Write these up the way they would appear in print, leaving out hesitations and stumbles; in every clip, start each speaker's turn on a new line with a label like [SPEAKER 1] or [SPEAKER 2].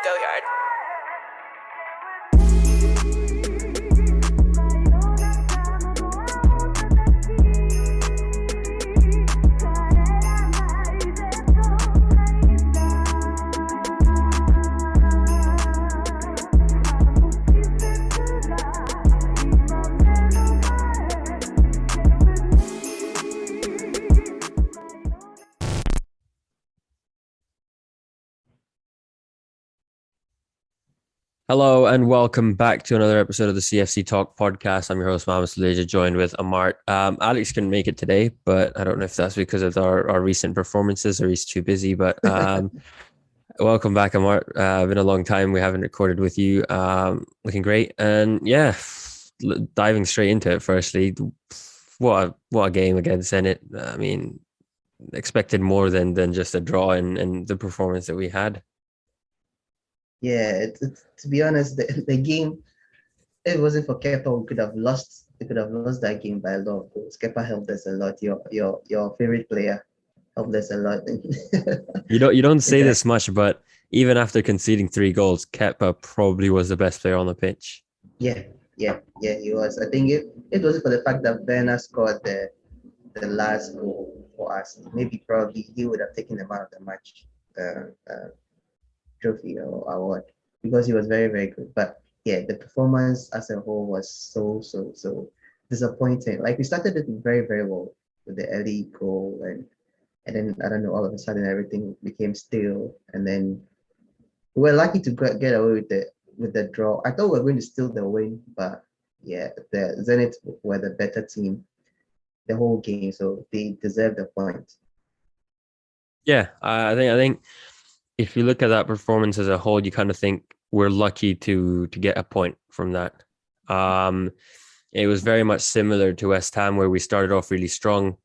[SPEAKER 1] Go Yard.
[SPEAKER 2] Hello and welcome back to another episode of the CFCTALK podcast. I'm your host, Mohammad Soleja, joined with Amart. Alex couldn't make it today, but I don't know if that's because of our recent performances or he's too busy. But welcome back, Amart. Been a long time. We haven't recorded with you. Looking great. And yeah, diving straight into it. Firstly, what a game against Zenit. I mean, expected more than just a draw and the performance that we had.
[SPEAKER 3] Yeah, it's to be honest, the game, if it wasn't for Kepa, we could have lost. We could have lost that game by a lot of goals. Kepa helped us a lot. Your favorite player helped us a lot.
[SPEAKER 2] You don't say
[SPEAKER 3] That,
[SPEAKER 2] this much, but even after conceding 3 goals, Kepa probably was the best player on the pitch.
[SPEAKER 3] yeah, he was. I think it wasn't for the fact that Werner scored the last goal for us. Maybe probably he would have taken him out of the match. Trophy or award because he was very, very good. But yeah, the performance as a whole was so disappointing. Like we started it very, very well with the early goal and then I don't know, all of a sudden everything became still. And then we were lucky to get away with the draw. I thought we were going to steal the win, but yeah, the Zenit were the better team the whole game, so they deserved the point.
[SPEAKER 2] Yeah, I think if you look at that performance as a whole, you kind of think we're lucky to get a point from that. It was very much similar to West Ham, where we started off really strong,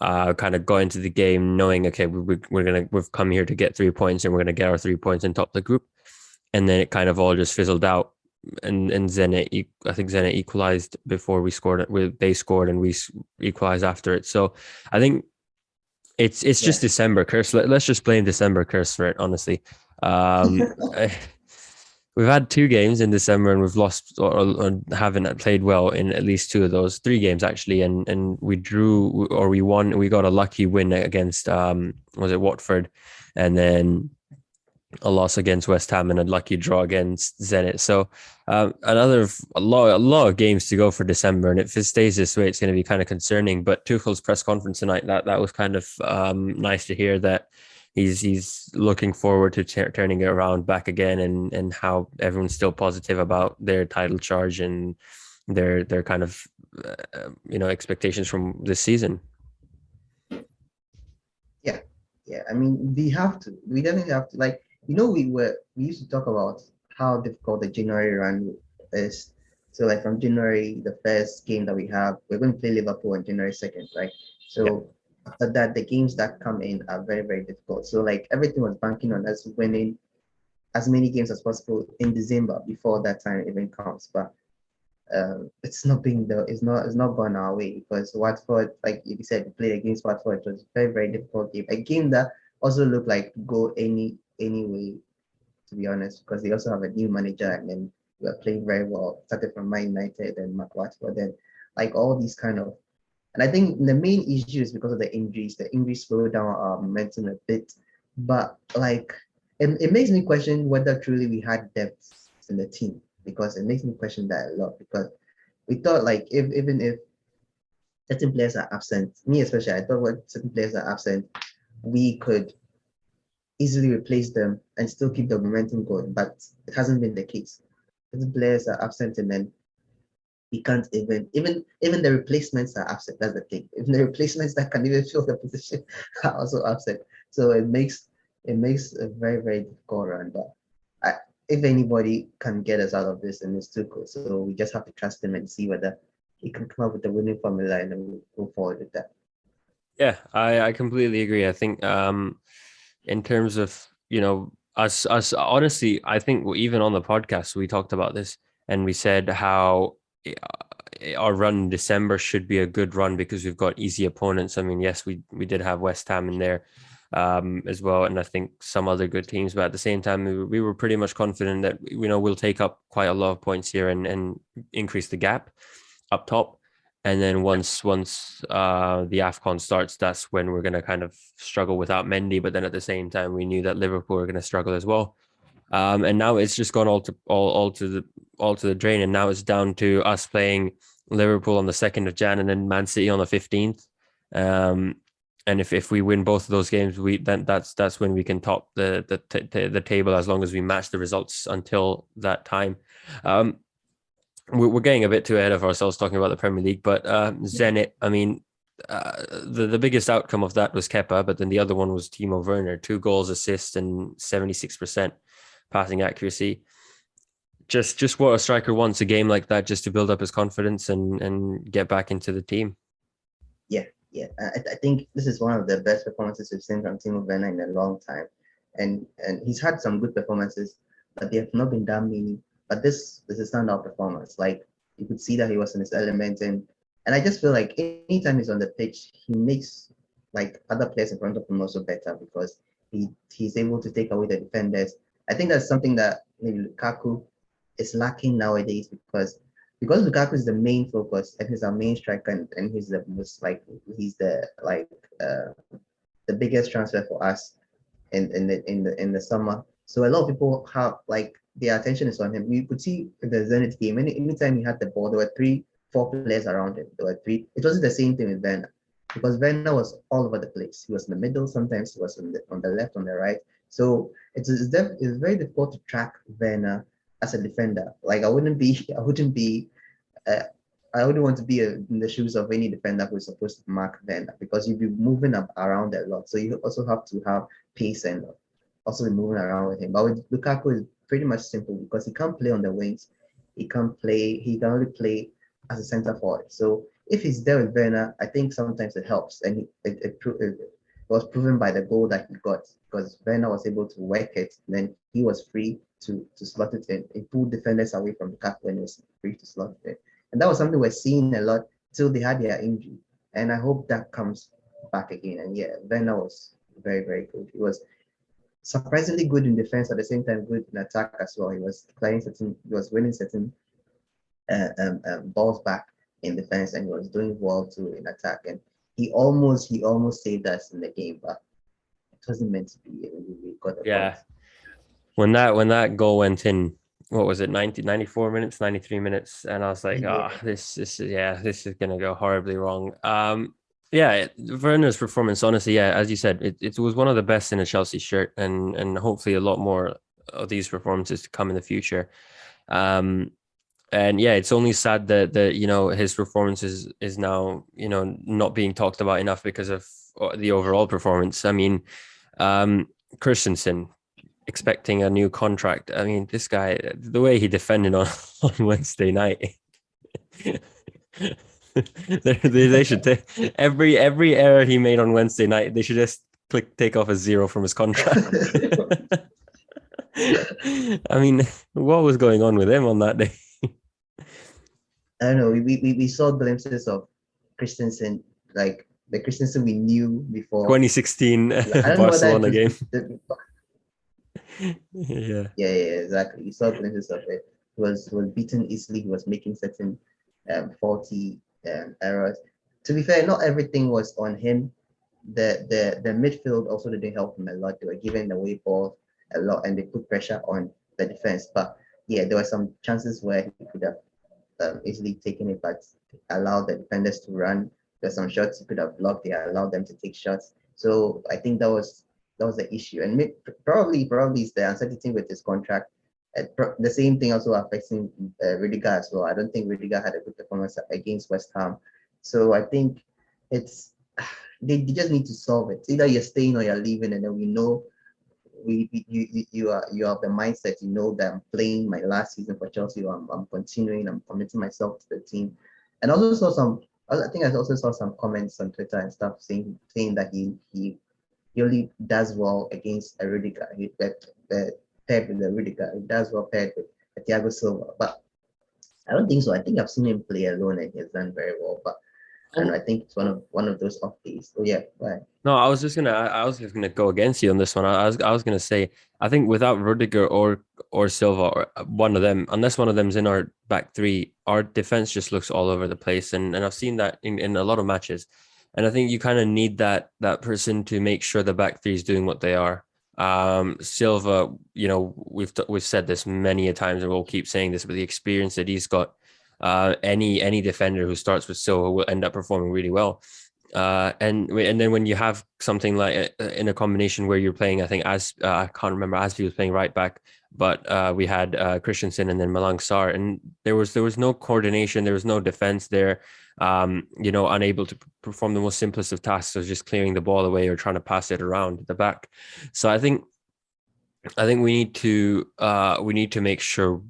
[SPEAKER 2] kind of got into the game knowing, okay, we've come here to get 3 points and we're gonna get our 3 points and top the group, and then it kind of all just fizzled out. And Zenit, I think Zenit equalized before we scored it. They scored and we equalized after it. So I think it's just
[SPEAKER 3] Yeah.
[SPEAKER 2] December curse. Let's just blame December curse for it, honestly. Um, we've had 2 games in December and we've lost or haven't played well in at least 2 of those, 3 games actually, and we drew or we won. We got a lucky win against was it Watford, and then a loss against West Ham and a lucky draw against Zenit. So a lot of games to go for December, and if it stays this way, it's going to be kind of concerning. But Tuchel's press conference tonight, that was kind of nice to hear that he's looking forward to turning it around back again, and how everyone's still positive about their title charge and their kind of expectations from this season.
[SPEAKER 3] Yeah. I mean, we have to. We definitely have to. Like, we used to talk about how difficult the January run is. So, like from January, the first game that we have, we're going to play Liverpool on January 2nd, right?
[SPEAKER 2] Yeah.
[SPEAKER 3] So after that, the games that come in are very, very difficult. So, like everything was banking on us winning as many games as possible in December before that time even comes. But it's not being the it's not gone our way because Watford, like you said, we played against Watford. It was a very, very difficult game. A game that also looked like to go any way, to be honest, because they also have a new manager and then we are playing very well. Started from Man United and Watford, then like all these kind of, and I think the main issue is because of the injuries. The injuries slowed down our momentum a bit, but like it makes me question whether truly we had depth in the team because it makes me question that a lot because we thought like if even if certain players are absent, me especially, I thought when certain players are absent, we could easily replace them and still keep the momentum going, but it hasn't been the case. Certain players are absent and then we can't even the replacements are absent. That's the thing. Even the replacements that can even fill the position are also absent. So it makes a very, very difficult run. But I, if anybody can get us out of this, and it's too cool. So we just have to trust him and see whether he can come up with the winning formula, and then we'll go forward with that.
[SPEAKER 2] Yeah, I completely agree. I think in terms of, us honestly, I think even on the podcast we talked about this and we said how our run in December should be a good run because we've got easy opponents. I mean, yes, we did have West Ham in there, as well, and I think some other good teams. But at the same time, we were pretty much confident that we'll take up quite a lot of points here and increase the gap up top. And then once the AFCON starts, that's when we're going to kind of struggle without Mendy. But then at the same time, we knew that Liverpool were going to struggle as well. And now it's just gone all to the drain. And now it's down to us playing Liverpool on the 2nd of Jan and then Man City on the 15th. And if we win both of those games, then that's when we can top the table, as long as we match the results until that time. We're getting a bit too ahead of ourselves talking about the Premier League, but Zenit, I mean, the biggest outcome of that was Kepa, but then the other one was Timo Werner, 2 goals, assists, and 76% passing accuracy. Just what a striker wants, a game like that, just to build up his confidence and get back into the team.
[SPEAKER 3] Yeah. I think this is one of the best performances we've seen from Timo Werner in a long time, and he's had some good performances, but they have not been that many. But this is a standout performance. Like, you could see that he was in his element, and I just feel like anytime he's on the pitch, he makes like other players in front of him also better, because he's able to take away the defenders. I think that's something that maybe Lukaku is lacking nowadays, because Lukaku is the main focus and he's our main striker, and he's the most he's the the biggest transfer for us in the summer. So a lot of people have their attention is on him. You could see in the Zenit game, anytime he had the ball, there were 3-4 players around him. There were 3. It wasn't the same thing with Werner, because Werner was all over the place. He was in the middle, sometimes he was on the left, on the right. So it's very difficult to track Werner as a defender. Like, I wouldn't want to be in the shoes of any defender who's supposed to mark Werner, because you'd be moving up around a lot. So you also have to have pace and also be moving around with him. But with Lukaku, it's pretty much simple, because he can't play on the wings. He can only play as a center forward. So if he's there with Werner, I think sometimes it helps. And it was proven by the goal that he got, because Werner was able to work it, and then he was free to slot it in. He pulled defenders away from Lukaku and he was free to slot it in. And that was something we're seeing a lot till they had their injury. And I hope that comes back again. And yeah, Werner was very, very good. He was surprisingly good in defense, at the same time good in attack as well. He was winning certain balls back in defense, and he was doing well too in attack. And he almost saved us in the game, but it wasn't meant to be. We got the
[SPEAKER 2] Yeah. When that goal went in, what was it, 94 minutes, 93 minutes, and I was like, this is gonna go horribly wrong. Werner's performance, honestly, as you said, it was one of the best in a Chelsea shirt, and hopefully a lot more of these performances to come in the future. And it's only sad that his performance is now not being talked about enough because of the overall performance. I mean, Christensen expecting a new contract. I mean, this guy, the way he defended on Wednesday night, they should take every error he made on Wednesday night. They should just take off a 0 from his contract. I mean, what was going on with him on that day?
[SPEAKER 3] I don't know. We saw glimpses of Christensen, like the Christensen we knew before
[SPEAKER 2] 2016 Barcelona game. Yeah,
[SPEAKER 3] exactly. We saw glimpses of it. He was beaten easily. He was making certain faulty errors. To be fair, not everything was on him. The midfield also didn't help him a lot. They were giving away balls a lot, and they put pressure on the defense. But yeah, there were some chances where he could have easily taken it, but allowed the defenders to run. There's some shots he could have blocked. They allowed them to take shots. So I think that was the issue, and probably is the uncertainty with his contract. The same thing also affecting Rudiger as well. I don't think Rudiger had a good performance against West Ham. So I think it's they just need to solve it. Either you're staying or you're leaving, and then we know you have the mindset. You know that I'm playing my last season for Chelsea. I'm continuing. I'm committing myself to the team. And also saw some. I think I also saw some comments on Twitter and stuff saying that he only does well against a Rudiger. He paired with the Rudiger. He does well paired with Thiago Silva. But I don't think so. I think I've seen him play alone and he's done very well. But I don't know. I think it's one of those off days. So yeah, right.
[SPEAKER 2] No, I was just gonna go against you on this one. I was gonna say, I think without Rudiger or Silva, or one of them, unless one of them's in our back three, our defense just looks all over the place. And I've seen that in a lot of matches. And I think you kind of need that person to make sure the back three is doing what they are. Silva, we've said this many a times, and we'll keep saying this, but the experience that he's got, any defender who starts with Silva will end up performing really well. And then when you have something like in a combination where you're playing, I think as I can't remember, Aspi was playing right back, but we had Christensen and then Malang Sarr, and there was no coordination, there was no defense there. Unable to perform the most simplest of tasks of just clearing the ball away or trying to pass it around the back. So I think we need to make sure,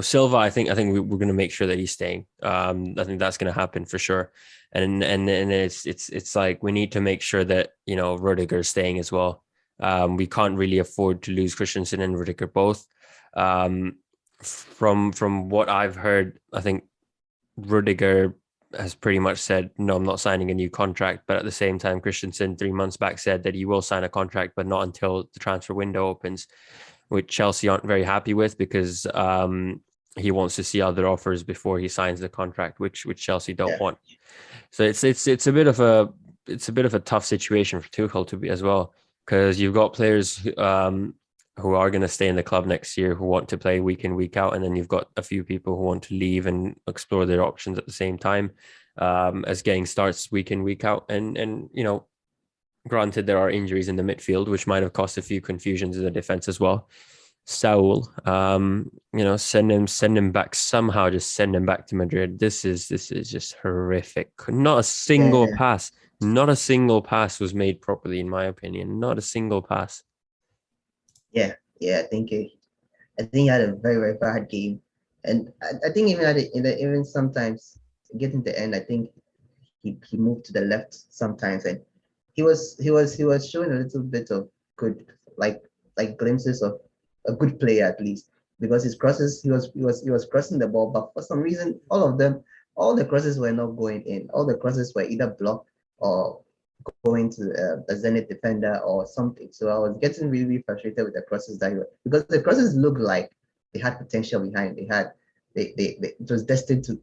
[SPEAKER 2] Silva. I think we're going to make sure that he's staying. I think that's going to happen for sure. And it's like we need to make sure that Rudiger's staying as well. We can't really afford to lose Christensen and Rudiger both. From what I've heard, I think Rudiger has pretty much said, no, I'm not signing a new contract. But at the same time, Christensen 3 months back said that he will sign a contract, but not until the transfer window opens, which Chelsea aren't very happy with because he wants to see other offers before he signs the contract, which Chelsea don't
[SPEAKER 3] Yeah,
[SPEAKER 2] want. So it's a bit of a tough situation for Tuchel to be as well, because you've got players who are going to stay in the club next year who want to play week in, week out, and then you've got a few people who want to leave and explore their options at the same time, as getting starts week in, week out, and granted there are injuries in the midfield which might have caused a few confusions in the defense as well. Saul, send him back somehow. Just send him back to Madrid. This is just horrific.
[SPEAKER 3] yeah,
[SPEAKER 2] Not a single pass was made properly, in my opinion. Not a single pass.
[SPEAKER 3] yeah. I think he had a very very bad game, and I think even at it, even sometimes getting to the end, I think he moved to the left sometimes, and he was showing a little bit of good, like glimpses of a good player at least, because his crosses, he was crossing the ball, but for some reason all the crosses were not going in. All the crosses were either blocked or going to a Zenit defender or something. So I was getting really, really frustrated with the crosses because the crosses looked like they had potential behind. It was destined to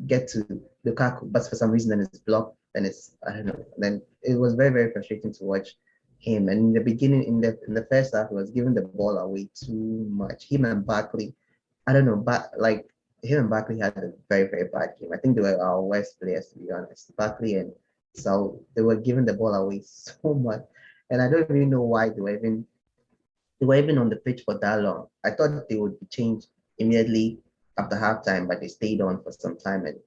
[SPEAKER 3] get to Lukaku, but for some reason then it's blocked. And it's, I don't know. Then it was very, very frustrating to watch him. And in the beginning, in the first half, he was giving the ball away too much. Him and Barkley, I don't know, but like him and Barkley had a very, very bad game. I think they were our worst players, to be honest. Barkley and so they were giving the ball away so much. And I don't even know why they were even on the pitch for that long. I thought they would be changed immediately after halftime, but they stayed on for some time, and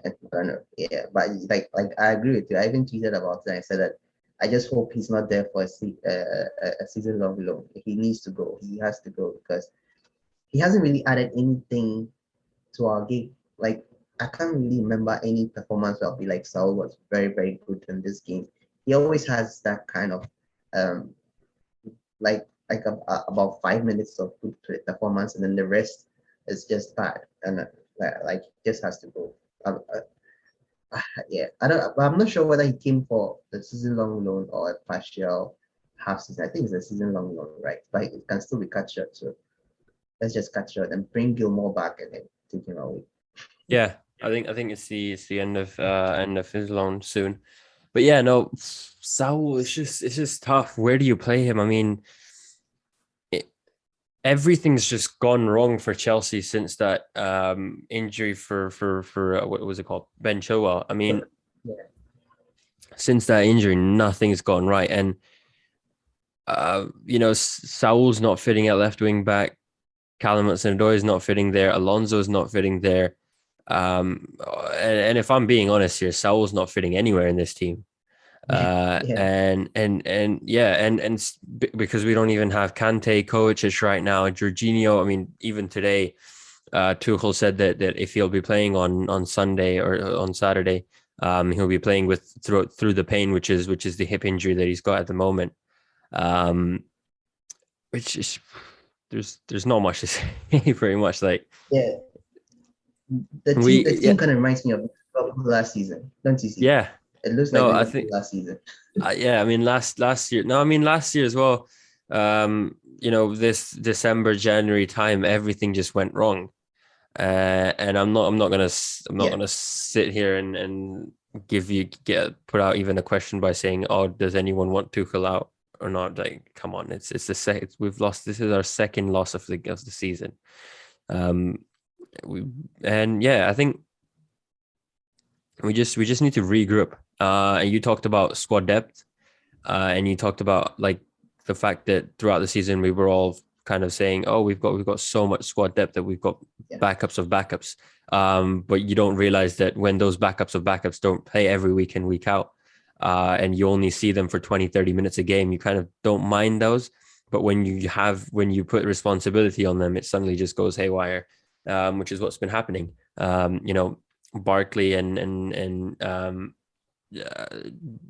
[SPEAKER 3] I don't know. Yeah, but like I agree with you. I even tweeted about it. I said that I just hope he's not there for a season long loan. He needs to go. He has to go because he hasn't really added anything to our game. Like I can't really remember any performance where I'll be like Saul was very, very good in this game. He always has that kind of um about 5 minutes of good performance, and then the rest is just bad, and like just has to go. Yeah, I'm not sure whether he came for the season long loan or a partial half season. I think it's a season long loan, right? But it can still be cut short. So let's just cut short and bring Gilmore back and then take him away.
[SPEAKER 2] Yeah, I think it's the end of his loan soon. But yeah, no, Saul, it's just tough. Where do you play him? I mean, everything's just gone wrong for Chelsea since that injury for what was it called, Ben Chilwell. I mean,
[SPEAKER 3] Yeah,
[SPEAKER 2] since that injury, nothing's gone right, and Saul's not fitting at left wing back. Callum Hudson-Odoi is not fitting there. Alonso's not fitting there. And if I'm being honest here, Saul's not fitting anywhere in this team.
[SPEAKER 3] yeah,
[SPEAKER 2] And yeah, and because we don't even have Kante, Kovacic right now, Jorginho. I mean, even today, Tuchel said that if he'll be playing on Sunday or on Saturday, he'll be playing with through the pain, which is the hip injury that he's got at the moment. Um, which is there's not much to say, pretty much. Like
[SPEAKER 3] yeah. The
[SPEAKER 2] we,
[SPEAKER 3] team
[SPEAKER 2] yeah,
[SPEAKER 3] kind of reminds me of Liverpool last season, don't you see?
[SPEAKER 2] Yeah.
[SPEAKER 3] It looks like
[SPEAKER 2] No, I
[SPEAKER 3] Liverpool
[SPEAKER 2] think
[SPEAKER 3] last season.
[SPEAKER 2] yeah, I mean last year. No, I mean last year as well. This December, January time, everything just went wrong. And I'm not
[SPEAKER 3] Yeah,
[SPEAKER 2] gonna sit here and put out even a question by saying, oh, does anyone want Tuchel out or not? Like, come on, it's the second we've lost. This is our second loss of the season. Um, we and yeah, I think we just need to regroup. And you talked about squad depth, and you talked about like the fact that throughout the season we were all kind of saying, "Oh, we've got so much squad depth that we've got
[SPEAKER 3] yeah.
[SPEAKER 2] backups of backups." But you don't realize that when those backups of backups don't play every week in, week out, and you only see them for 20, 30 minutes a game, you kind of don't mind those. But when you put responsibility on them, it suddenly just goes haywire, which is what's been happening. Barkley and uh,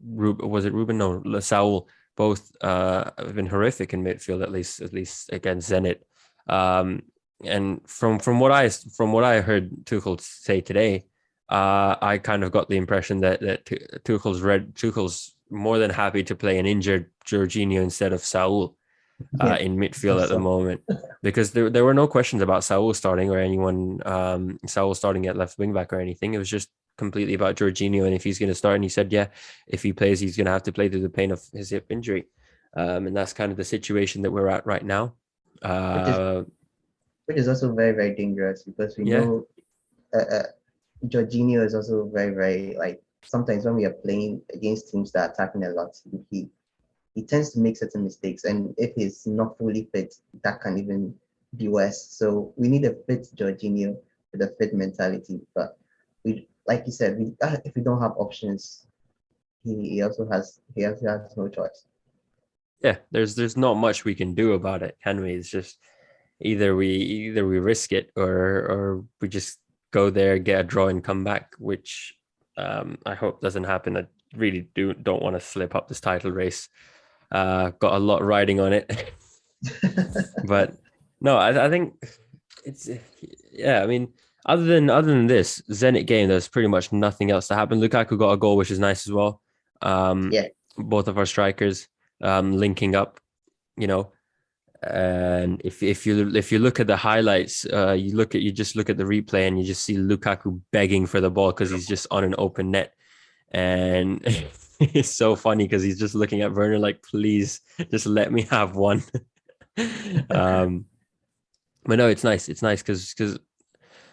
[SPEAKER 2] was it Ruben? No, Saul. Both have been horrific in midfield, at least against Zenit. Um, and from what I heard Tuchel say today, I kind of got the impression that Tuchel's more than happy to play an injured Jorginho instead of Saul
[SPEAKER 3] Yeah,
[SPEAKER 2] in midfield at the
[SPEAKER 3] so
[SPEAKER 2] moment, because there were no questions about Saul starting or anyone Saul starting at left wing back or anything. It was just completely about Jorginho and if he's going to start. And he said, yeah, if he plays, he's going to have to play through the pain of his hip injury. And that's kind of the situation that we're at right now.
[SPEAKER 3] which is
[SPEAKER 2] Uh,
[SPEAKER 3] which is also very very dangerous because we
[SPEAKER 2] yeah,
[SPEAKER 3] know Jorginho is also very very like sometimes when we are playing against teams that are attacking a lot, he tends to make certain mistakes, and if he's not fully fit, that can even be worse. So we need a fit Jorginho with a fit mentality. But we, like you said, if we don't have options, he also has no choice.
[SPEAKER 2] yeah. There's not much we can do about it, can we? It's just either we risk it or we just go there, get a draw, and come back, which I hope doesn't happen. I really don't want to slip up this title race. Got a lot riding on it, but no, I think it's yeah. I mean, other than this Zenit game, there's pretty much nothing else to happen. Lukaku got a goal, which is nice as well. Um,
[SPEAKER 3] Yeah,
[SPEAKER 2] both of our strikers linking up, you know. And if you look at the highlights, you just look at the replay and you just see Lukaku begging for the ball because he's just on an open net, and it's so funny because he's just looking at Werner like, please, just let me have one. um, but no, it's nice. It's nice because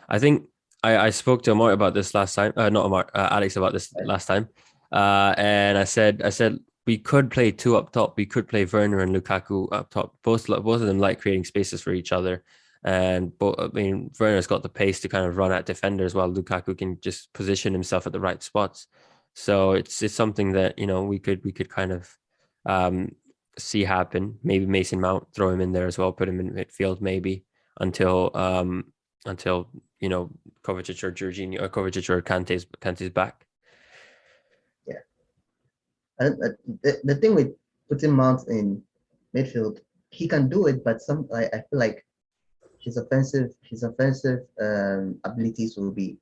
[SPEAKER 2] I think I spoke to Amart about this last time. Not Amart, Alex about this last time. And I said we could play two up top. We could play Werner and Lukaku up top. Both of them like creating spaces for each other. And I mean, Werner's got the pace to kind of run at defenders, while Lukaku can just position himself at the right spots. So it's something that we could kind of um, see happen. Maybe Mason Mount, throw him in there as well, put him in midfield maybe until you know Kovacic or Jorginho or Kovacic or Kante's back.
[SPEAKER 3] yeah. And the thing with putting Mount in midfield, he can do it, but I feel like his offensive abilities will be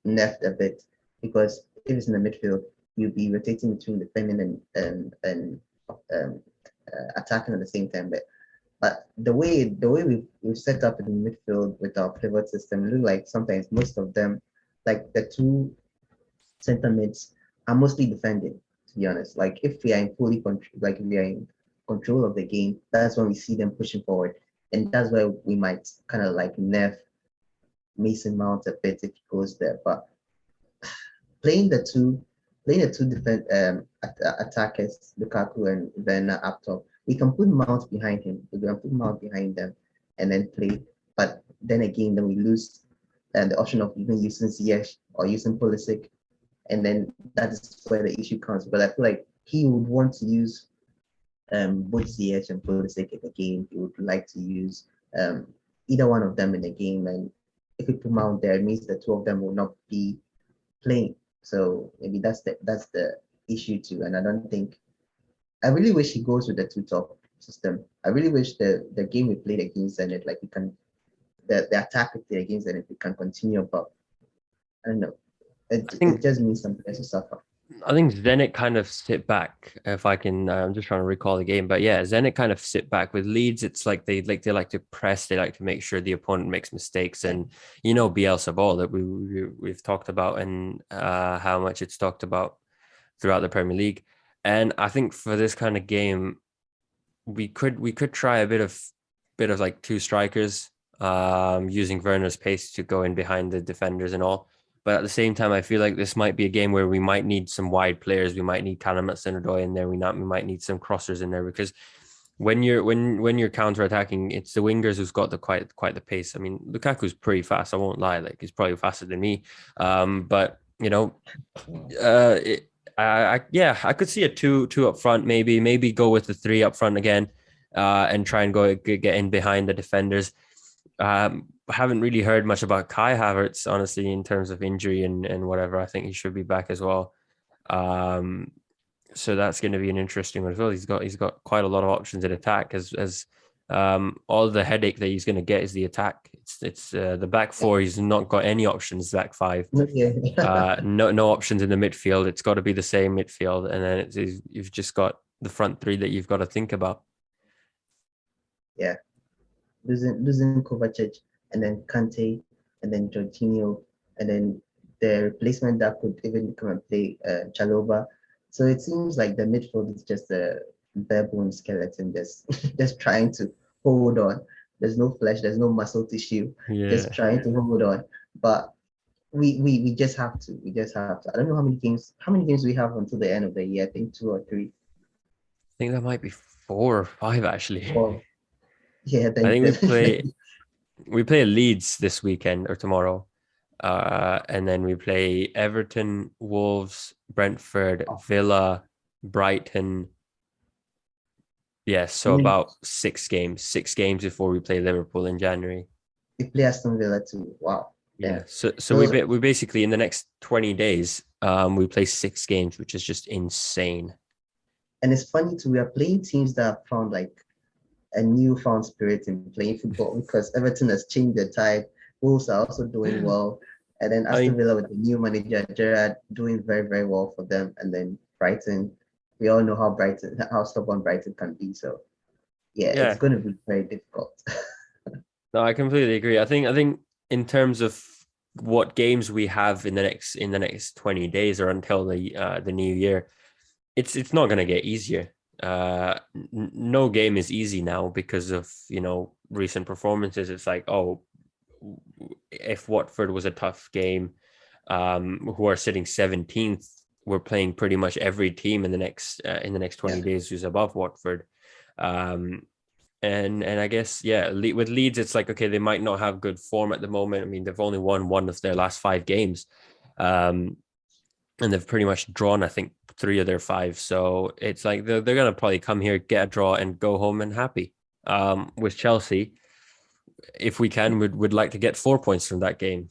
[SPEAKER 3] nerfed a bit because if it's in the midfield, you'll be rotating between defending and attacking at the same time. But the way we've set up in the midfield with our pivot system, it look like sometimes most of them, like the two center mids, are mostly defending. To be honest, like if we are in fully control, like if we are in control of the game, that's when we see them pushing forward, and that's where we might kind of like nerf Mason Mount a bit if he goes there. But playing the two, playing the two defense attackers, Lukaku and Werner up top, we can put Mount behind him. We can put Mount behind them, and then play. But then again, then we lose the option of even using Ziyech or using Pulisic, and then that is where the issue comes. But I feel like he would want to use both Ziyech and Pulisic in the game. He would like to use um, either one of them in the game, and if we put Mount there, it means the two of them will not be playing. So maybe that's the issue too. And I don't think I really wish he goes with the two top system. I really wish the game we played against Zenit, like we can the attack we played against Zenit, we can continue, but I don't know.
[SPEAKER 2] I
[SPEAKER 3] It
[SPEAKER 2] think
[SPEAKER 3] just means some players will suffer.
[SPEAKER 2] I think Zenit kind of sit back. If I can, I'm just trying to recall the game, but yeah, Zenit kind of sit back with Leeds. It's like they like to press. They like to make sure the opponent makes mistakes,
[SPEAKER 3] Yeah.
[SPEAKER 2] and Bielsa ball that we've talked about, and how much it's talked about throughout the Premier League. And I think for this kind of game, we could try a bit of like two strikers, using Werner's pace to go in behind the defenders and all. But at the same time, I feel like this might be a game where we might need some wide players. We might need hudson-odoi in there. We might need some crossers in there, because when you're counter attacking, it's the wingers who's got the quite the pace. I mean, Lukaku's pretty fast. I won't lie; like he's probably faster than me. But it, yeah, I could see a two up front, maybe go with the three up front again, and try and go get in behind the defenders. Haven't really heard much about Kai Havertz, honestly, in terms of injury and whatever. I think he should be back as well. Um, so that's going to be an interesting one as well. He's got quite a lot of options in attack, as all the headache that he's going to get is the attack. It's the back four. He's not got any options. Back five,
[SPEAKER 3] Yeah.
[SPEAKER 2] no options in the midfield. It's got to be the same midfield, and then you've just got the front three that you've got to think about.
[SPEAKER 3] Yeah. Losing Kovacic and then Kante and then Jorginho and then the replacement that could even come and play Chalobah. So it seems like the midfield is just a bare bone skeleton, just just trying to hold on. There's no flesh, there's no muscle tissue, just
[SPEAKER 2] Yeah,
[SPEAKER 3] trying to hold on. But we just have to. We just have to. I don't know how many games we have until the end of the year. I think two or three.
[SPEAKER 2] I think that might be 4 or 5 actually.
[SPEAKER 3] Or yeah,
[SPEAKER 2] I think we play
[SPEAKER 3] then
[SPEAKER 2] we play Leeds this weekend or tomorrow. And then we play Everton, Wolves, Brentford, Villa, Brighton. Yeah, so about 6 games before we play Liverpool in January.
[SPEAKER 3] we play Aston Villa too. Wow.
[SPEAKER 2] Yeah,
[SPEAKER 3] Then
[SPEAKER 2] so
[SPEAKER 3] those
[SPEAKER 2] we basically in the next 20 days, we play 6 games, which is just insane.
[SPEAKER 3] and it's funny too. We are playing teams that have found like a newfound spirit in playing football because Everton has changed their tide. Wolves are also doing well. And then
[SPEAKER 2] I
[SPEAKER 3] Aston
[SPEAKER 2] mean,
[SPEAKER 3] Villa with the new manager, Gerrard, doing very, very well for them. And then Brighton, we all know how stubborn Brighton can be. So yeah, it's
[SPEAKER 2] yeah,
[SPEAKER 3] going to be very difficult.
[SPEAKER 2] no, I completely agree. I think in terms of what games we have in the next 20 days or until the new year, it's not going to get easier. No game is easy now because of recent performances. It's like, oh, if Watford was a tough game, who are sitting 17th, we're playing pretty much every team in the next 20
[SPEAKER 3] Yeah.
[SPEAKER 2] days who's above Watford. Um, and I guess, yeah, with Leeds, it's like, okay, they might not have good form at the moment. I mean, they've only won one of their last 5 games. Um, and they've pretty much drawn, I think, 3 of their 5. So it's like they're gonna probably come here, get a draw, and go home and happy. With Chelsea, if we can, would like to get 4 points from that game.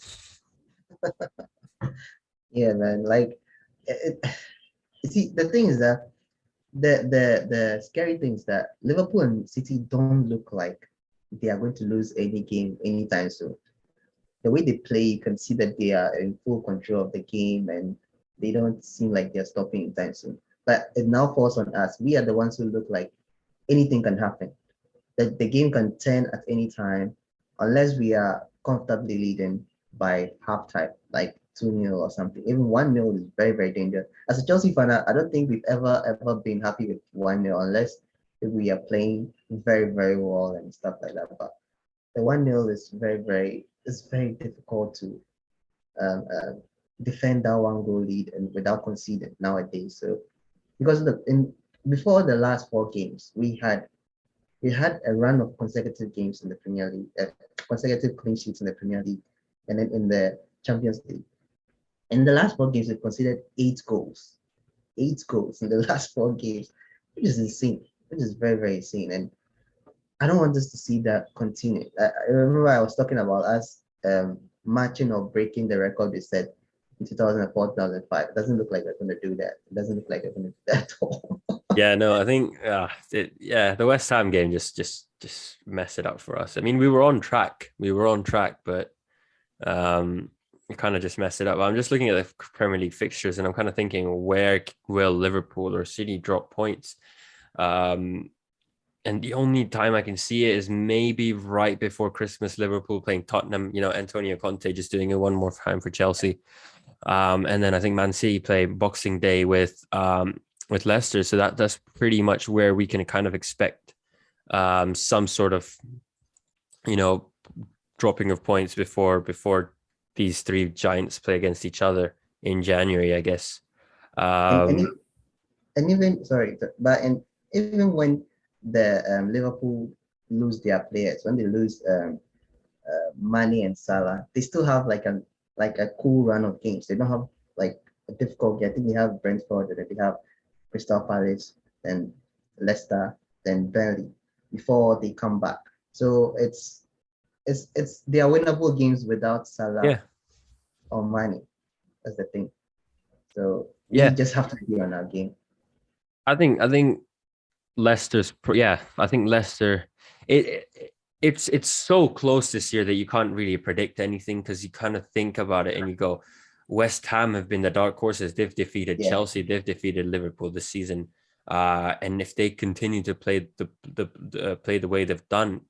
[SPEAKER 3] Yeah, man. Like, you see, the thing is that the scary thing is that Liverpool and City don't look like they are going to lose any game anytime soon. The way they play, you can see that they are in full control of the game and they don't seem like they're stopping anytime soon. But it now falls on us. We are the ones who look like anything can happen. That the game can turn at any time unless we are comfortably leading by halftime, like 2-0 or something. Even 1-0 is very, very dangerous. As a Chelsea fan, I don't think we've ever been happy with 1-0 unless if we are playing very, very well and stuff like that. But the 1-0 is it's very difficult to um, uh, defend that one goal lead and without conceding nowadays. So because in before the last 4 games, we had a run of consecutive games in the Premier League, consecutive clean sheets in the Premier League, and then in the Champions League. In the last 4 games, we considered 8 goals, 8 goals in the last 4 games, which is insane, which is very, very insane. And I don't want us to see that continue. I remember I was talking about us matching or breaking the record we set in 2004, 2005. It doesn't look like we're going to do that. It doesn't look like we're going to do that at all.
[SPEAKER 2] Yeah, no, I think the West Ham game just messed it up for us. I mean, we were on track, but um, kind of just mess it up. I'm just looking at the Premier League fixtures and I'm kind of thinking, where will Liverpool or City drop points? And the only time I can see it is maybe right before Christmas, Liverpool playing Tottenham, Antonio Conte just doing it one more time for Chelsea. And then I think Man City play Boxing Day with Leicester. So that's pretty much where we can kind of expect some sort of, dropping of points before these three giants play against each other in January, I guess.
[SPEAKER 3] And and,
[SPEAKER 2] Um,
[SPEAKER 3] if, and even sorry, but and even when the Liverpool lose their players, when they lose Mane and Salah, they still have like a cool run of games. They don't have like a difficult game. I think they have Brentford, and then they have Crystal Palace, then Leicester, then Burnley before they come back. So it's they are winnable games without Salah
[SPEAKER 2] yeah,
[SPEAKER 3] or Mane. That's the thing. So we
[SPEAKER 2] yeah.
[SPEAKER 3] just have to be on our game.
[SPEAKER 2] I think I think Leicester. It's so close this year that you can't really predict anything because you kind of think about it and you go, West Ham have been the dark horses. They've defeated
[SPEAKER 3] Yeah.
[SPEAKER 2] Chelsea. They've defeated Liverpool this season. And if they continue to play play the way they've done,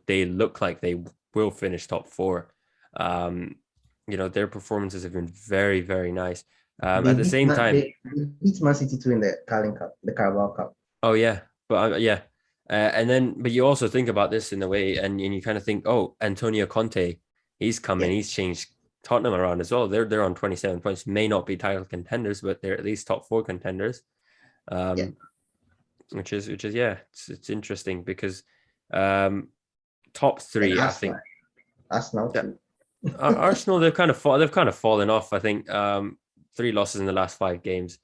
[SPEAKER 2] they look like they will finish top four. Um, their performances have been very, very nice.
[SPEAKER 3] They
[SPEAKER 2] At the
[SPEAKER 3] beat
[SPEAKER 2] same
[SPEAKER 3] Man,
[SPEAKER 2] time,
[SPEAKER 3] they beat Man City too in the Carling Cup, the Carabao Cup.
[SPEAKER 2] oh yeah, but yeah, and then but you also think about this in a way, and you kind of think, oh, Antonio Conte, he's come in,
[SPEAKER 3] Yeah.
[SPEAKER 2] he's changed Tottenham around as well. They're on 27 points, may not be title contenders, but they're at least top four contenders.
[SPEAKER 3] Yeah.
[SPEAKER 2] Um, which is yeah, it's interesting because top
[SPEAKER 3] And
[SPEAKER 2] three, I think
[SPEAKER 3] Arsenal
[SPEAKER 2] yeah,
[SPEAKER 3] too.
[SPEAKER 2] Arsenal they've kind of fallen off. I think three losses in the last five games.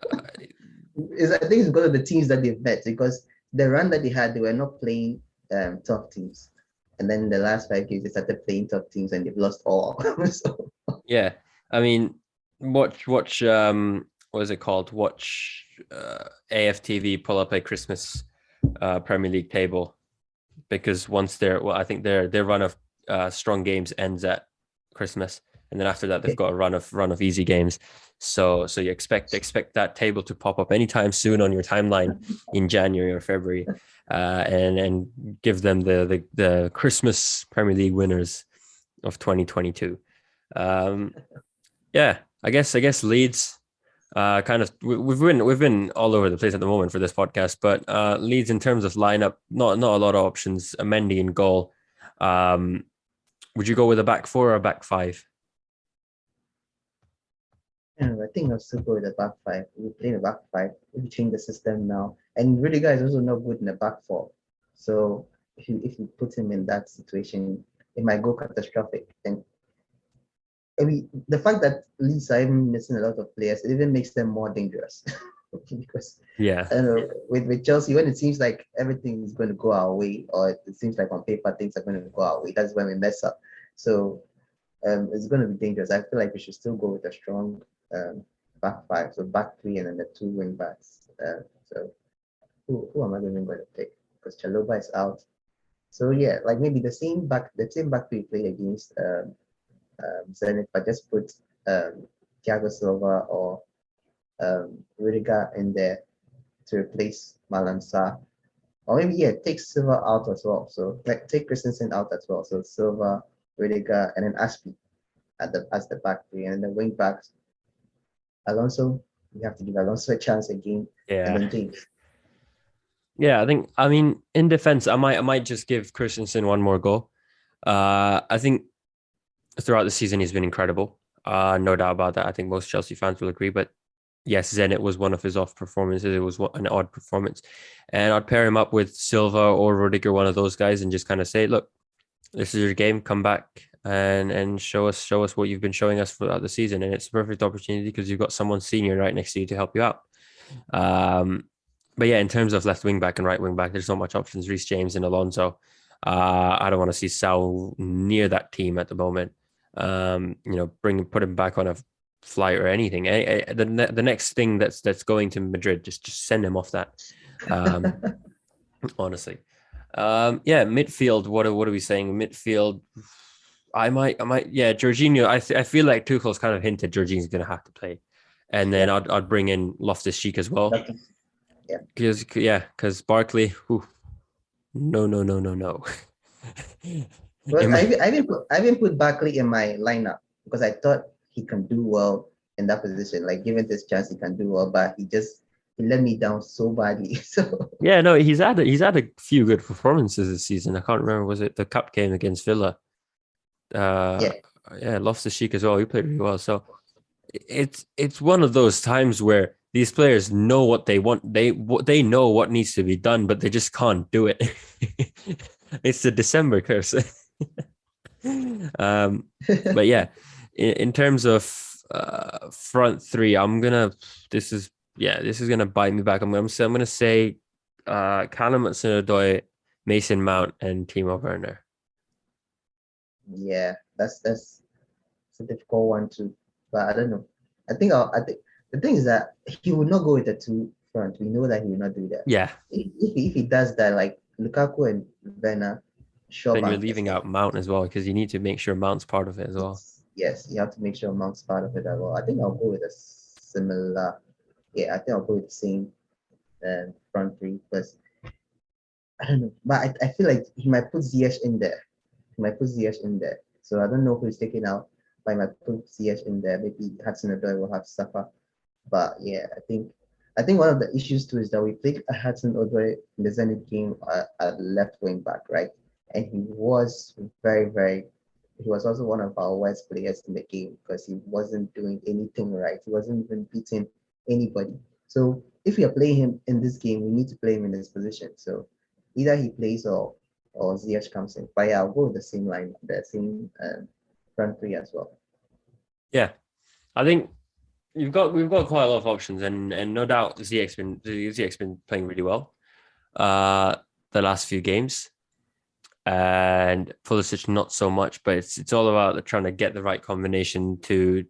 [SPEAKER 3] I think it's because of the teams that they've met, because the run that they had, they were not playing tough teams. And then the last 5 games, they started playing tough teams and they've lost all. So,
[SPEAKER 2] Yeah, I mean, watch what is it called? Watch AFTV pull up a Christmas Premier League table because once I think their run of strong games ends at Christmas, and then after that they've got a run of easy games. So you expect that table to pop up anytime soon on your timeline in January or February, and give them the Christmas Premier League winners of 2022. Um, yeah, I guess Leeds. Kind of we've been all over the place at the moment for this podcast, but Leeds in terms of lineup, not a lot of options. A Mendy in goal. Um, would you go with a back four or a back five?
[SPEAKER 3] I think I'll still go with the back five. We play the back five. We change the system now. And Rudiger is also not good in the back four. So if you put him in that situation, it might go catastrophic. And I mean, the fact that Leeds are even missing a lot of players, it even makes them more dangerous. Because
[SPEAKER 2] Yeah,
[SPEAKER 3] I don't know, with Chelsea, when it seems like everything is going to go our way, or it seems like on paper things are going to go our way, that's when we mess up. So it's going to be dangerous. I feel like we should still go with a strong back five, so back three, and then the two wing backs. So who am I even going to pick? Because Chaloba is out. So yeah, like maybe the same back we played against Zenit, but just put Thiago Silva or Rudiger in there to replace Malansa. Or maybe yeah, take Silva out as well. So like take Christensen out as well. So Silva, Rudiger, and then Aspi as the back three, and then the wing backs. Alonso, we have to give Alonso a chance again, and
[SPEAKER 2] yeah,
[SPEAKER 3] then James.
[SPEAKER 2] yeah. I mean, in defense, I might just give Christensen one more go. I think throughout the season he's been incredible. No doubt about that. I think most Chelsea fans will agree. But yes, Zenit was one of his off performances. It was an odd performance, and I'd pair him up with Silva or Rudiger, one of those guys, and just kind of say, look, this is your game. Come back and show us what you've been showing us throughout the season. And it's a perfect opportunity because you've got someone senior right next to you to help you out. Um, but yeah, in terms of left wing back and right wing back, there's not much options. Reece James and Alonso. I don't want to see Sal near that team at the moment. Put him back on a flight or anything. The next thing that's going to Madrid, just send him off that. Honestly. Yeah, midfield. What are we saying? Midfield. Yeah, Jorginho. I feel like Tuchel's kind of hinted Jorginho's going to have to play, and then
[SPEAKER 3] Yeah,
[SPEAKER 2] I'd bring in Loftus-Cheek as well,
[SPEAKER 3] yeah.
[SPEAKER 2] because Barkley, no, no, no, no, no.
[SPEAKER 3] But
[SPEAKER 2] Am I-
[SPEAKER 3] I even put Barkley in my lineup because I thought he can do well in that position. Like given this chance, he can do well, but he let me down so badly. So
[SPEAKER 2] yeah, no, he's had a few good performances this season. I can't remember, was it the cup game against Villa? Uh,
[SPEAKER 3] yeah,
[SPEAKER 2] yeah, Loftus-Cheek as well. He played really well. So it's one of those times where these players know what they want. They know what needs to be done, but they just can't do it. It's the December curse. But yeah, in terms of front three, This is this is gonna bite me back. I'm gonna say Callum Hudson-Odoi, Mason Mount, and Timo Werner.
[SPEAKER 3] yeah. That's it's a difficult one too. But I don't know. I think the thing is that he will not go with the two front. We know that he will not do that.
[SPEAKER 2] Yeah,
[SPEAKER 3] If he does that, like Lukaku and Werner, sure
[SPEAKER 2] then you're
[SPEAKER 3] bank
[SPEAKER 2] leaving out Mount as well because you need to make sure Mount's part of it as well.
[SPEAKER 3] yes, you have to make sure Mount's part of it as well. I think I'll go with a similar. Yeah, I think I'll go with the same front three because I don't know, but I feel like he might put Ziyech in there. He might put Ziyech in there. So I don't know who's taken out, but he might put Ziyech in there. Maybe Hudson-Odoi will have to suffer. But yeah, I think one of the issues too is that we played Hudson-Odoi in the Zenit game at left wing back, right? And he was he was also one of our worst players in the game because he wasn't doing anything right. He wasn't even beating anybody. So if we are playing him in this game, we need to play him in this position. So either he plays or Ziyech comes in. But yeah, I'll go with the same line, the same front three as well.
[SPEAKER 2] Yeah, I think we've got quite a lot of options, and no doubt Ziyech's been playing really well the last few games, and Pulisic not so much. But it's all about trying to get the right combination to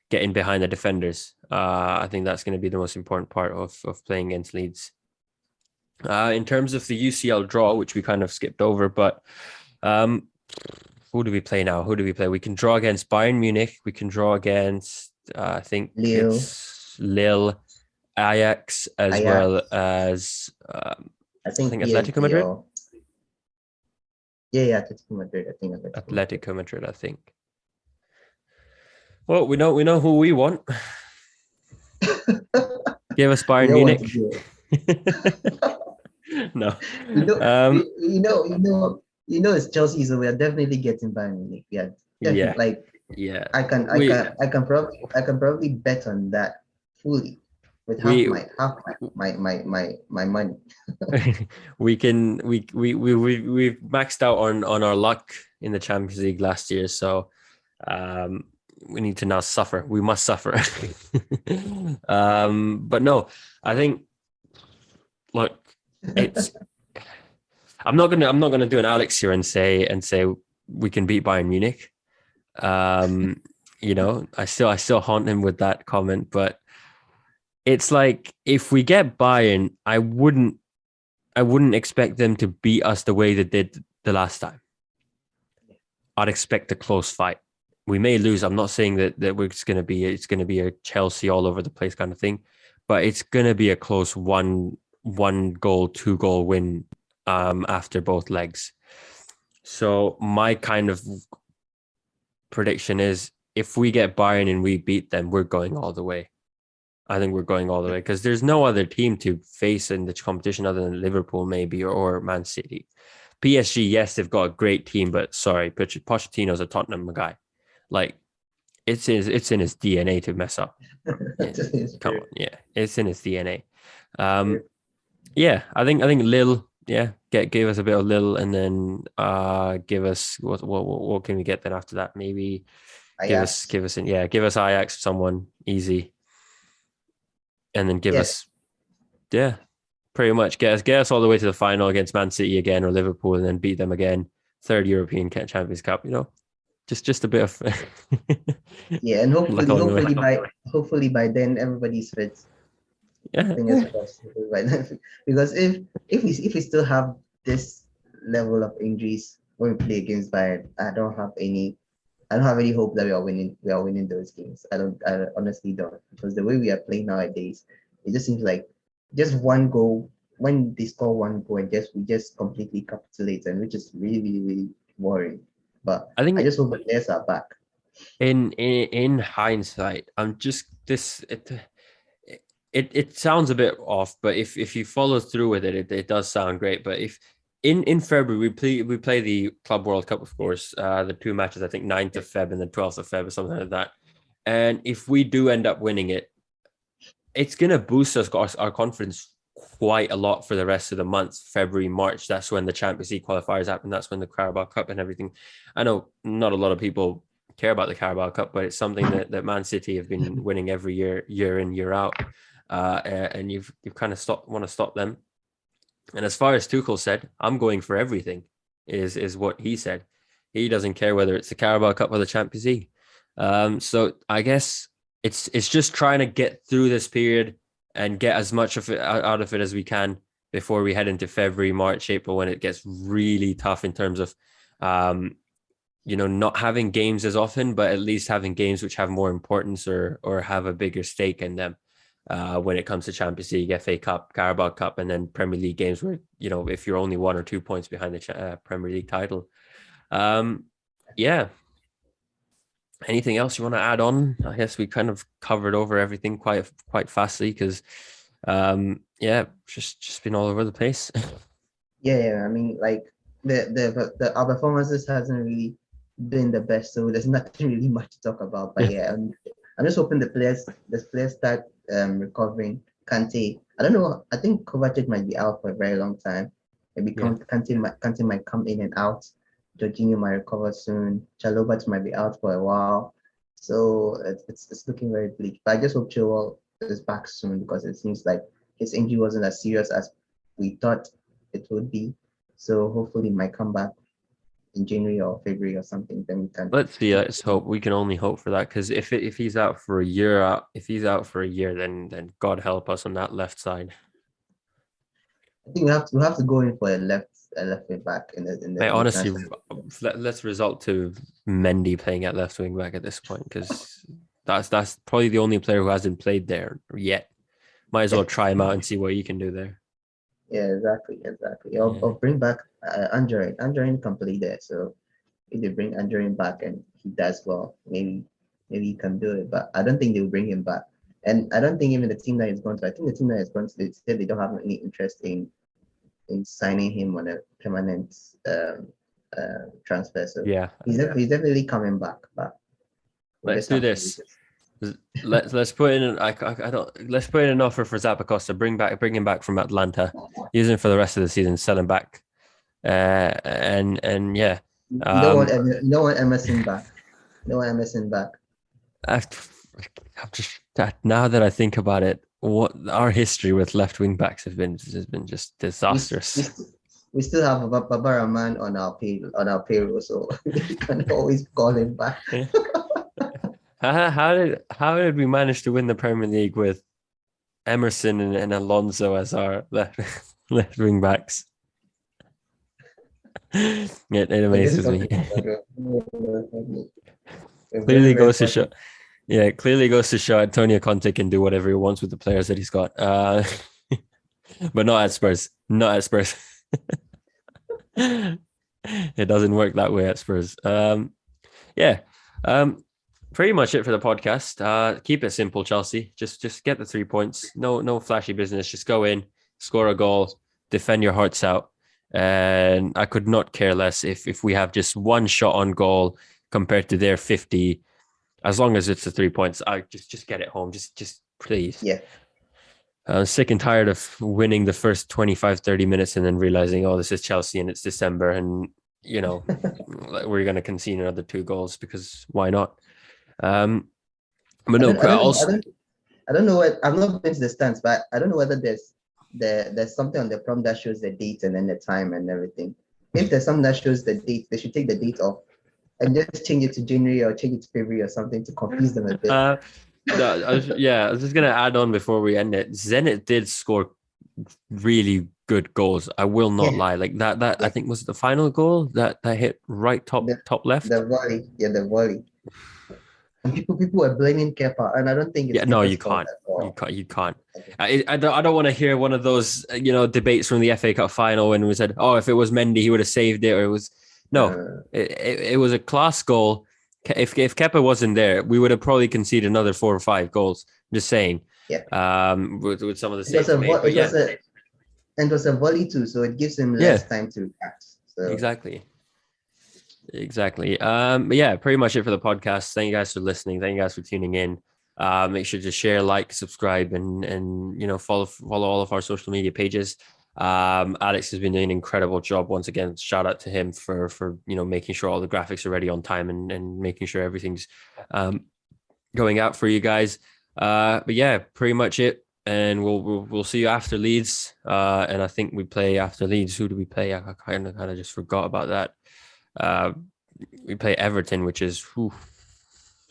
[SPEAKER 2] get in behind the defenders. I think that's going to be the most important part of playing against Leeds. In terms of the UCL draw, which we kind of skipped over, but who do we play now? Who do we play? We can draw against Bayern Munich. We can draw against, I think
[SPEAKER 3] Leo,
[SPEAKER 2] it's Lille, Ajax, as well
[SPEAKER 3] Ajax,
[SPEAKER 2] as
[SPEAKER 3] I
[SPEAKER 2] I
[SPEAKER 3] think
[SPEAKER 2] think Atletico
[SPEAKER 3] PSG
[SPEAKER 2] Madrid.
[SPEAKER 3] or yeah, Atletico Madrid. I think Atletico Madrid.
[SPEAKER 2] Atletico Madrid, I think. Well, we know who we want. Give us
[SPEAKER 3] We
[SPEAKER 2] Bayern
[SPEAKER 3] don't want to
[SPEAKER 2] Munich.
[SPEAKER 3] do it.
[SPEAKER 2] No.
[SPEAKER 3] You know,
[SPEAKER 2] Um,
[SPEAKER 3] it's Chelsea, so we are definitely getting Bayern Munich. We are definitely
[SPEAKER 2] yeah,
[SPEAKER 3] like
[SPEAKER 2] yeah.
[SPEAKER 3] I can probably bet on that fully with
[SPEAKER 2] We
[SPEAKER 3] my money.
[SPEAKER 2] we've maxed out on our luck in the Champions League last year, so um, we need to now suffer. We must suffer. But no, I think look, it's I'm not gonna do an Alex here and say we can beat Bayern Munich. Um, I still haunt him with that comment, but it's like if we get Bayern, I wouldn't expect them to beat us the way they did the last time. I'd expect a close fight. We may lose. I'm not saying that it's going to be a Chelsea all over the place kind of thing, but it's going to be a close one goal, 2 goal win after both legs. So my kind of prediction is if we get Bayern and we beat them, we're going all the way. I think we're going all the way because there's no other team to face in the competition other than Liverpool, maybe, or Man City. PSG, yes, they've got a great team, but sorry, Pochettino's a Tottenham guy. Like it's in his DNA to mess up. Yeah, come on, yeah, it's in his DNA. Yeah, I think Lille, yeah, give us a bit of Lille, and then give us what can we get then after that? Maybe
[SPEAKER 3] Ajax.
[SPEAKER 2] give us Ajax, someone easy, and then give
[SPEAKER 3] Yes.
[SPEAKER 2] us pretty much get us all the way to the final against Man City again or Liverpool, and then beat them again. Third European Champions Cup, just a bit of
[SPEAKER 3] Yeah, and
[SPEAKER 2] luck along the way.
[SPEAKER 3] hopefully by then everybody's fit.
[SPEAKER 2] Yeah,
[SPEAKER 3] Fingers crossed. By then. Because if we still have this level of injuries when we play against Bayern, I don't have any hope that we are winning those games. I honestly don't, because the way we are playing nowadays, it just seems like just one goal, when they score one goal and we just completely capitulate, and which is really, really, really worrying. But
[SPEAKER 2] I
[SPEAKER 3] I
[SPEAKER 2] think
[SPEAKER 3] just hope the players are back.
[SPEAKER 2] in hindsight, I'm just this it sounds a bit off, but if you follow through with it does sound great. But if in February we play the Club World Cup, of course, the two matches, I think 9th of Feb and the 12th of Feb or something like that. And if we do end up winning it, it's gonna boost our confidence quite a lot for the rest of the month. February, March, that's when the Champions League qualifiers happen. That's when the Carabao Cup and everything. I know not a lot of people care about the Carabao Cup, but it's something that Man City have been winning every year in, year out. And you've kind of want to stop them. And as far as Tuchel said, I'm going for everything, is what he said. He doesn't care whether it's the Carabao Cup or the Champions League. So I guess it's just trying to get through this period and get as much of it out of it as we can before we head into February, March, April, when it gets really tough in terms of not having games as often, but at least having games which have more importance or have a bigger stake in them. When it comes to Champions League, FA Cup, Carabao Cup, and then Premier League games where, if you're only 1 or 2 points behind the Premier League title. Yeah. Anything else you want to add on? I guess we kind of covered over everything quite fastly because, just been all over the place.
[SPEAKER 3] Yeah. I mean, like our performances hasn't really been the best, so there's nothing really much to talk about. But yeah, I'm just hoping the players start recovering. Kante, I don't know. I think Kovacic might be out for a very long time. Maybe Kante might come in and out. Jorginho might recover soon. Chalobah might be out for a while. So it's looking very bleak. But I just hope Chilwell is back soon, because it seems like his injury wasn't as serious as we thought it would be. So hopefully he might come back in January or February or something. Then we can.
[SPEAKER 2] Let's see. Let's hope. We can only hope for that, because if he's out for a year, then God help us on that left side.
[SPEAKER 3] I think we have to go in for a left wing back in the
[SPEAKER 2] Honestly, let's resort to Mendy playing at left wing back at this point, because that's probably the only player who hasn't played there yet. Might as well try him out and see what he can do there.
[SPEAKER 3] Yeah, exactly. Or bring back Anjorin. Anjorin can play there, so if they bring Anjorin back and he does well, maybe he can do it. But I don't think they'll bring him back. And I don't think even the team that is going to. I think the team that is going to. They said they don't have any interest in signing him on a permanent transfer. So
[SPEAKER 2] yeah,
[SPEAKER 3] he's definitely coming back. But
[SPEAKER 2] let's do this. Let's put in. Let's put in an offer for Zappacosta. Bring him back from Atlanta. Use him for the rest of the season. Sell him back. And yeah.
[SPEAKER 3] You don't want Emerson back. You don't want Emerson back.
[SPEAKER 2] I'm just now that I think about it, what our history with left wing backs has been just disastrous.
[SPEAKER 3] We still have Baba Rahman on our payroll, so we can always call him back.
[SPEAKER 2] How did we manage to win the Premier League with Emerson and Alonso as our left wing backs? It amazes me. Clearly goes to show. Yeah, clearly goes to show Antonio Conte can do whatever he wants with the players that he's got. But not at Spurs. Not at Spurs. It doesn't work that way at Spurs. Pretty much it for the podcast. Keep it simple, Chelsea. Just get the 3 points. No flashy business. Just go in, score a goal, defend your hearts out. And I could not care less if we have just one shot on goal compared to their 50. As long as it's the 3 points, I just get it home. Just please.
[SPEAKER 3] Yeah.
[SPEAKER 2] I'm sick and tired of winning the first 25, 30 minutes and then realizing, oh, this is Chelsea and it's December and, we're going to concede another 2 goals because why not? But no,
[SPEAKER 3] I don't know what, I've not been to the stands, but I don't know whether there's something on the prompt that shows the date and then the time and everything. If there's something that shows the date, they should take the date off and just change it to January or change it to February or something to confuse them a bit.
[SPEAKER 2] I was just going to add on before we end it. Zenit did score really good goals. I will not
[SPEAKER 3] Yeah,
[SPEAKER 2] lie. Like that I
[SPEAKER 3] yeah.
[SPEAKER 2] think was the final goal that hit right top
[SPEAKER 3] The
[SPEAKER 2] left.
[SPEAKER 3] the volley, yeah, the volley. And people were blaming Kepa, and I don't think it's
[SPEAKER 2] Yeah, no,
[SPEAKER 3] Kepa's
[SPEAKER 2] you
[SPEAKER 3] fault
[SPEAKER 2] can't.
[SPEAKER 3] at all.
[SPEAKER 2] You can't. I don't want to hear one of those debates from the FA Cup final when we said, oh, if it was Mendy, he would have saved it, or it was no,
[SPEAKER 3] Uh,
[SPEAKER 2] it was a class goal. If Kepa wasn't there, we would have probably conceded another 4 or 5 goals. I'm just saying,
[SPEAKER 3] yeah,
[SPEAKER 2] with some of the
[SPEAKER 3] it was
[SPEAKER 2] saves he
[SPEAKER 3] a
[SPEAKER 2] made. But
[SPEAKER 3] it
[SPEAKER 2] yeah,
[SPEAKER 3] was a and it was a volley too, so it gives him
[SPEAKER 2] yeah,
[SPEAKER 3] less time to react. So
[SPEAKER 2] exactly. Exactly. But yeah, pretty much it for the podcast. Thank you guys for listening. Thank you guys for tuning in. Make sure to share, like, subscribe, and follow all of our social media pages. Alex has been doing an incredible job once again. Shout out to him for making sure all the graphics are ready on time and making sure everything's um, going out for you guys. But yeah, pretty much it. And we'll see you after Leeds. And I think we play after Leeds. Who do we play? I kind of just forgot about that. Uh, we play Everton, which is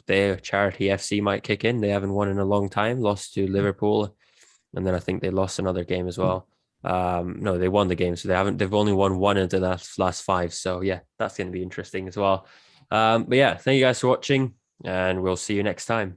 [SPEAKER 2] their charity FC might kick in. They haven't won in a long time, lost to Liverpool, and then I think they lost another game as well. No, they won the game, so they've only won one of the last 5. So yeah, that's going to be interesting as well. But yeah, thank you guys for watching, and we'll see you next time.